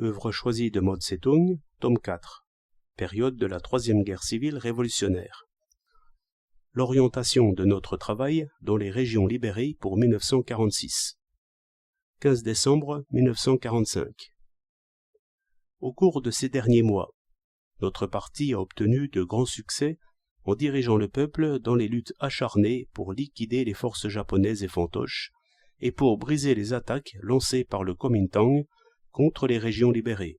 Œuvre choisie de Mao Tse-tung, tome 4. Période de la Troisième Guerre civile révolutionnaire. L'orientation de notre travail dans les régions libérées pour 1946. 15 décembre 1945. Au cours de ces derniers mois, notre parti a obtenu de grands succès en dirigeant le peuple dans les luttes acharnées pour liquider les forces japonaises et fantoches et pour briser les attaques lancées par le Kuomintang contre les régions libérées.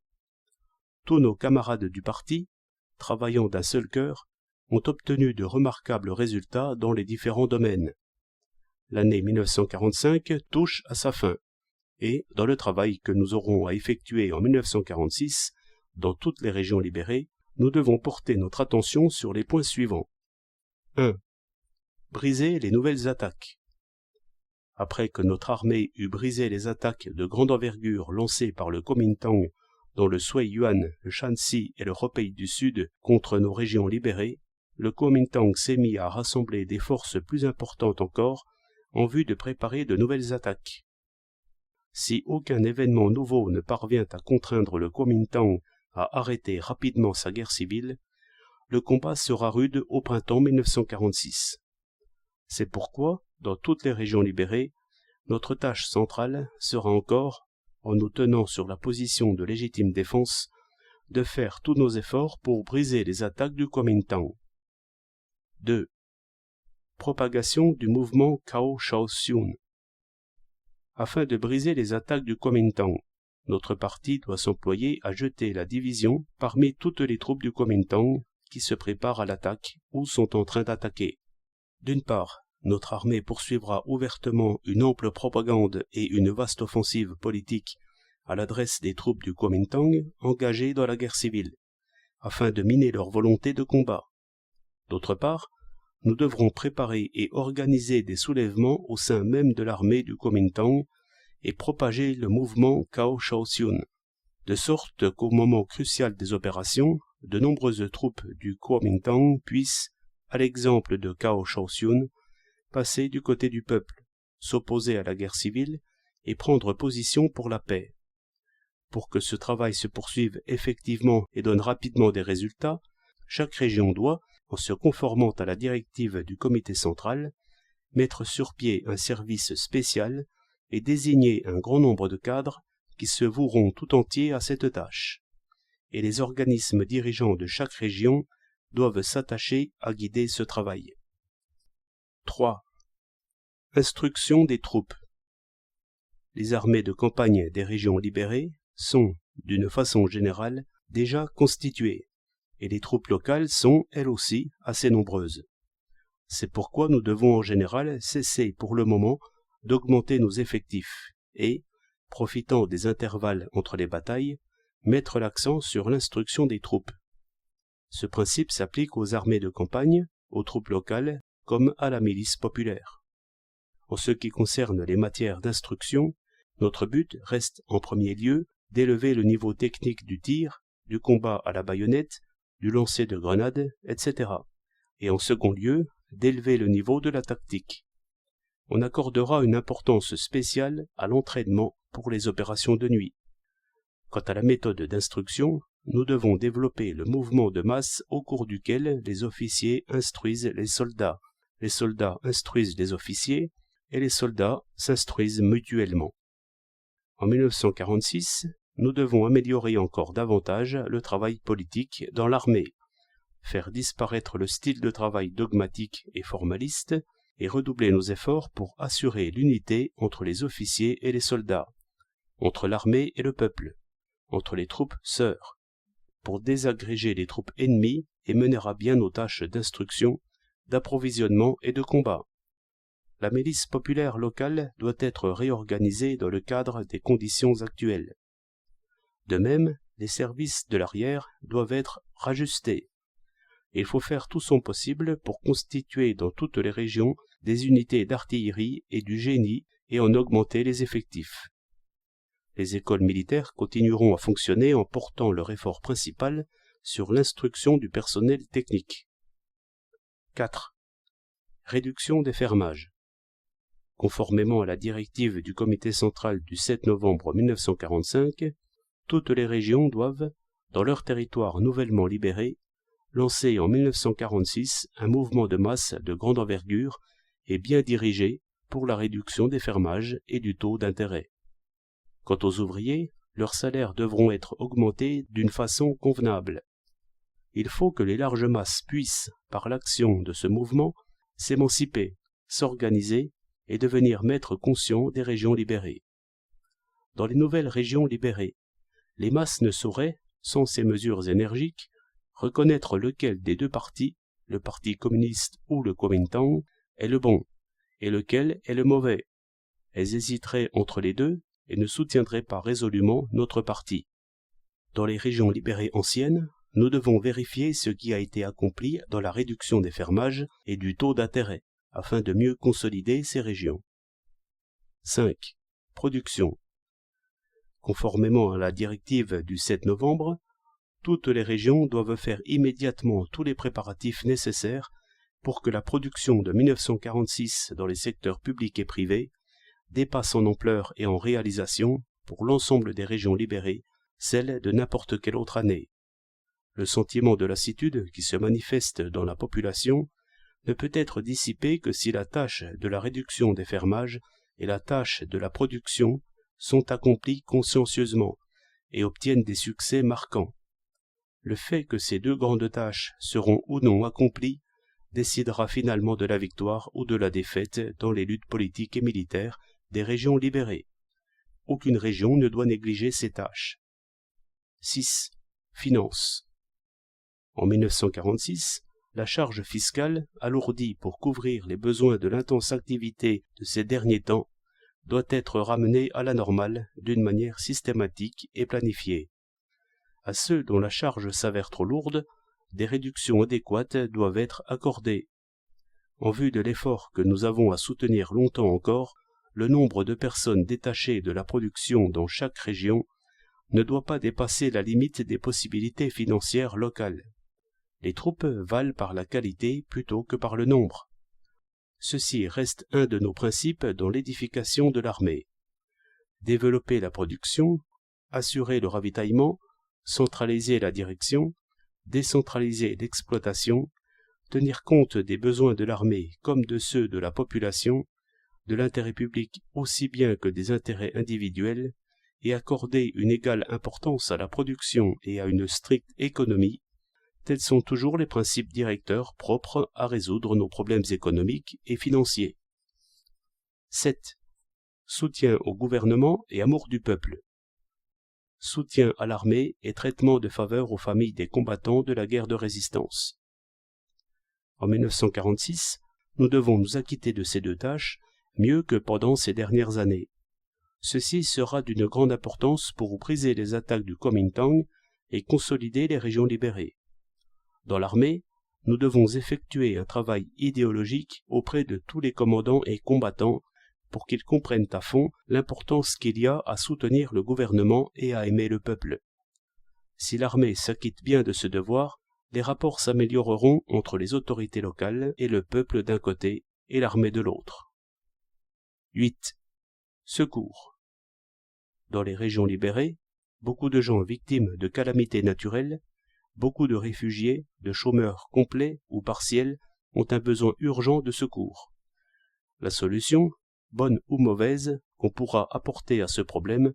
Tous nos camarades du parti, travaillant d'un seul cœur, ont obtenu de remarquables résultats dans les différents domaines. L'année 1945 touche à sa fin, et, dans le travail que nous aurons à effectuer en 1946, dans toutes les régions libérées, nous devons porter notre attention sur les points suivants. 1. Briser les nouvelles attaques. Après que notre armée eut brisé les attaques de grande envergure lancées par le Kuomintang dans le Sui-Yuan, le Shanxi et le Hebei du Sud contre nos régions libérées, le Kuomintang s'est mis à rassembler des forces plus importantes encore en vue de préparer de nouvelles attaques. Si aucun événement nouveau ne parvient à contraindre le Kuomintang à arrêter rapidement sa guerre civile, le combat sera rude au printemps 1946. C'est pourquoi, dans toutes les régions libérées, notre tâche centrale sera encore, en nous tenant sur la position de légitime défense, de faire tous nos efforts pour briser les attaques du Kuomintang. 2. Propagation du mouvement Cao Shaoxun. Afin de briser les attaques du Kuomintang, notre parti doit s'employer à jeter la division parmi toutes les troupes du Kuomintang qui se préparent à l'attaque ou sont en train d'attaquer. D'une part, notre armée poursuivra ouvertement une ample propagande et une vaste offensive politique à l'adresse des troupes du Kuomintang engagées dans la guerre civile, afin de miner leur volonté de combat. D'autre part, nous devrons préparer et organiser des soulèvements au sein même de l'armée du Kuomintang et propager le mouvement Cao Shaoxun, de sorte qu'au moment crucial des opérations, de nombreuses troupes du Kuomintang puissent, à l'exemple de Cao Shaoxun, passer du côté du peuple, s'opposer à la guerre civile et prendre position pour la paix. Pour que ce travail se poursuive effectivement et donne rapidement des résultats, chaque région doit, en se conformant à la directive du comité central, mettre sur pied un service spécial et désigner un grand nombre de cadres qui se voueront tout entiers à cette tâche. Et les organismes dirigeants de chaque région doivent s'attacher à guider ce travail. 3. Instruction des troupes. Les armées de campagne des régions libérées sont, d'une façon générale, déjà constituées, et les troupes locales sont, elles aussi, assez nombreuses. C'est pourquoi nous devons en général cesser pour le moment d'augmenter nos effectifs et, profitant des intervalles entre les batailles, mettre l'accent sur l'instruction des troupes. Ce principe s'applique aux armées de campagne, aux troupes locales, comme à la milice populaire. En ce qui concerne les matières d'instruction, notre but reste en premier lieu d'élever le niveau technique du tir, du combat à la baïonnette, du lancer de grenades, etc. Et en second lieu, d'élever le niveau de la tactique. On accordera une importance spéciale à l'entraînement pour les opérations de nuit. Quant à la méthode d'instruction, nous devons développer le mouvement de masse au cours duquel les officiers instruisent les soldats instruisent les officiers, et les soldats s'instruisent mutuellement. En 1946, nous devons améliorer encore davantage le travail politique dans l'armée, faire disparaître le style de travail dogmatique et formaliste, et redoubler nos efforts pour assurer l'unité entre les officiers et les soldats, entre l'armée et le peuple, entre les troupes sœurs, pour désagréger les troupes ennemies et mener à bien nos tâches d'instruction, d'approvisionnement et de combat. La milice populaire locale doit être réorganisée dans le cadre des conditions actuelles. De même, les services de l'arrière doivent être rajustés. Il faut faire tout son possible pour constituer dans toutes les régions des unités d'artillerie et du génie et en augmenter les effectifs. Les écoles militaires continueront à fonctionner en portant leur effort principal sur l'instruction du personnel technique. 4. Réduction des fermages. Conformément à la directive du comité central du 7 novembre 1945, toutes les régions doivent, dans leur territoire nouvellement libéré, lancer en 1946 un mouvement de masse de grande envergure et bien dirigé pour la réduction des fermages et du taux d'intérêt. Quant aux ouvriers, leurs salaires devront être augmentés d'une façon convenable. Il faut que les larges masses puissent, par l'action de ce mouvement, s'émanciper, s'organiser et devenir maîtres conscients des régions libérées. Dans les nouvelles régions libérées, les masses ne sauraient, sans ces mesures énergiques, reconnaître lequel des deux partis, le parti communiste ou le Kuomintang, est le bon, et lequel est le mauvais. Elles hésiteraient entre les deux et ne soutiendraient pas résolument notre parti. Dans les régions libérées anciennes, nous devons vérifier ce qui a été accompli dans la réduction des fermages et du taux d'intérêt, afin de mieux consolider ces régions. 5. Production. Conformément à la directive du 7 novembre, toutes les régions doivent faire immédiatement tous les préparatifs nécessaires pour que la production de 1946 dans les secteurs publics et privés dépasse en ampleur et en réalisation, pour l'ensemble des régions libérées, celle de n'importe quelle autre année. Le sentiment de lassitude qui se manifeste dans la population ne peut être dissipé que si la tâche de la réduction des fermages et la tâche de la production sont accomplies consciencieusement et obtiennent des succès marquants. Le fait que ces deux grandes tâches seront ou non accomplies décidera finalement de la victoire ou de la défaite dans les luttes politiques et militaires des régions libérées. Aucune région ne doit négliger ces tâches. 6. Finances. En 1946, la charge fiscale, alourdie pour couvrir les besoins de l'intense activité de ces derniers temps, doit être ramenée à la normale d'une manière systématique et planifiée. À ceux dont la charge s'avère trop lourde, des réductions adéquates doivent être accordées. En vue de l'effort que nous avons à soutenir longtemps encore, le nombre de personnes détachées de la production dans chaque région ne doit pas dépasser la limite des possibilités financières locales. Les troupes valent par la qualité plutôt que par le nombre. Ceci reste un de nos principes dans l'édification de l'armée. Développer la production, assurer le ravitaillement, centraliser la direction, décentraliser l'exploitation, tenir compte des besoins de l'armée comme de ceux de la population, de l'intérêt public aussi bien que des intérêts individuels, et accorder une égale importance à la production et à une stricte économie, tels sont toujours les principes directeurs propres à résoudre nos problèmes économiques et financiers. 7. Soutien au gouvernement et amour du peuple. Soutien à l'armée et traitement de faveur aux familles des combattants de la guerre de résistance. En 1946, nous devons nous acquitter de ces deux tâches mieux que pendant ces dernières années. Ceci sera d'une grande importance pour briser les attaques du Kuomintang et consolider les régions libérées. Dans l'armée, nous devons effectuer un travail idéologique auprès de tous les commandants et combattants pour qu'ils comprennent à fond l'importance qu'il y a à soutenir le gouvernement et à aimer le peuple. Si l'armée s'acquitte bien de ce devoir, les rapports s'amélioreront entre les autorités locales et le peuple d'un côté et l'armée de l'autre. 8. Secours. Dans les régions libérées, beaucoup de gens victimes de calamités naturelles, beaucoup de réfugiés, de chômeurs complets ou partiels ont un besoin urgent de secours. La solution, bonne ou mauvaise, qu'on pourra apporter à ce problème,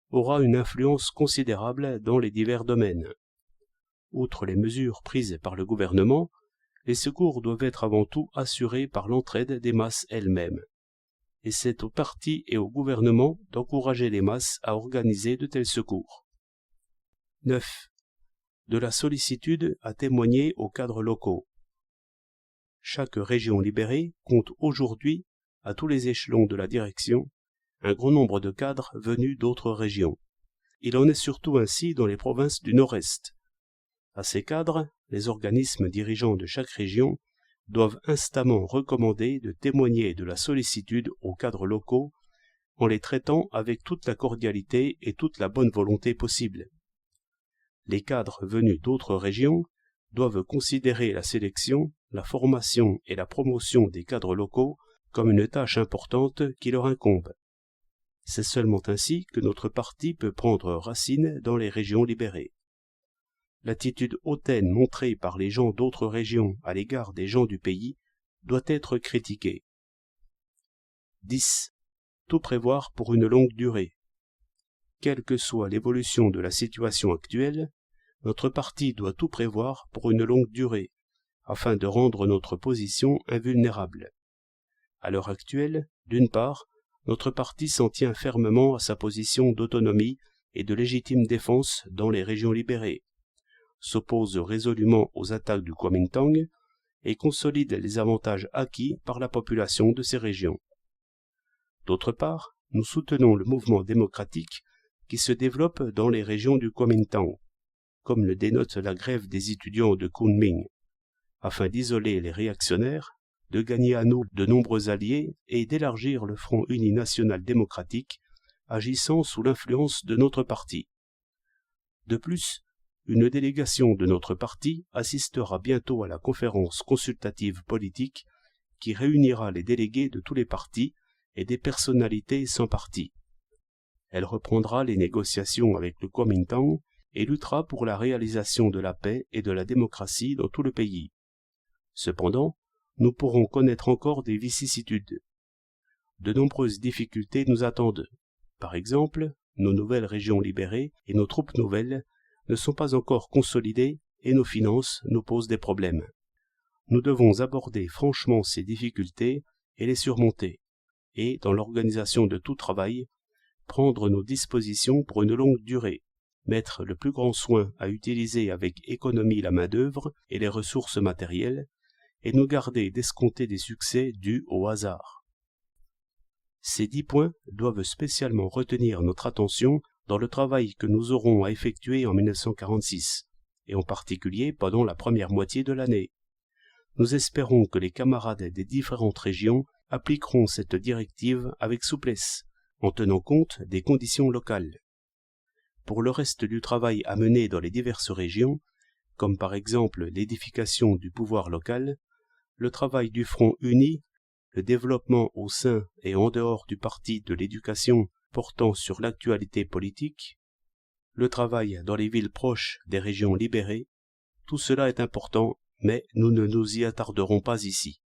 aura une influence considérable dans les divers domaines. Outre les mesures prises par le gouvernement, les secours doivent être avant tout assurés par l'entraide des masses elles-mêmes. Et c'est au parti et au gouvernement d'encourager les masses à organiser de tels secours. 9. De la sollicitude à témoigner aux cadres locaux. Chaque région libérée compte aujourd'hui, à tous les échelons de la direction, un grand nombre de cadres venus d'autres régions. Il en est surtout ainsi dans les provinces du Nord-Est. À ces cadres, les organismes dirigeants de chaque région doivent instamment recommander de témoigner de la sollicitude aux cadres locaux en les traitant avec toute la cordialité et toute la bonne volonté possible. Les cadres venus d'autres régions doivent considérer la sélection, la formation et la promotion des cadres locaux comme une tâche importante qui leur incombe. C'est seulement ainsi que notre parti peut prendre racine dans les régions libérées. L'attitude hautaine montrée par les gens d'autres régions à l'égard des gens du pays doit être critiquée. 10. Tout prévoir pour une longue durée. Quelle que soit l'évolution de la situation actuelle, notre parti doit tout prévoir pour une longue durée, afin de rendre notre position invulnérable. À l'heure actuelle, d'une part, notre parti s'en tient fermement à sa position d'autonomie et de légitime défense dans les régions libérées, s'oppose résolument aux attaques du Kuomintang et consolide les avantages acquis par la population de ces régions. D'autre part, nous soutenons le mouvement démocratique qui se développe dans les régions du Kuomintang, comme le dénote la grève des étudiants de Kunming, afin d'isoler les réactionnaires, de gagner à nous de nombreux alliés et d'élargir le Front uni national démocratique, agissant sous l'influence de notre parti. De plus, une délégation de notre parti assistera bientôt à la conférence consultative politique qui réunira les délégués de tous les partis et des personnalités sans parti. Elle reprendra les négociations avec le Kuomintang et luttera pour la réalisation de la paix et de la démocratie dans tout le pays. Cependant, nous pourrons connaître encore des vicissitudes. De nombreuses difficultés nous attendent. Par exemple, nos nouvelles régions libérées et nos troupes nouvelles ne sont pas encore consolidées et nos finances nous posent des problèmes. Nous devons aborder franchement ces difficultés et les surmonter, et, dans l'organisation de tout travail, prendre nos dispositions pour une longue durée, mettre le plus grand soin à utiliser avec économie la main-d'œuvre et les ressources matérielles, et nous garder d'escompter des succès dus au hasard. Ces 10 points doivent spécialement retenir notre attention dans le travail que nous aurons à effectuer en 1946, et en particulier pendant la première moitié de l'année. Nous espérons que les camarades des différentes régions appliqueront cette directive avec souplesse, en tenant compte des conditions locales. Pour le reste du travail à mener dans les diverses régions, comme par exemple l'édification du pouvoir local, le travail du Front uni, le développement au sein et en dehors du parti de l'éducation portant sur l'actualité politique, le travail dans les villes proches des régions libérées, tout cela est important, mais nous ne nous y attarderons pas ici.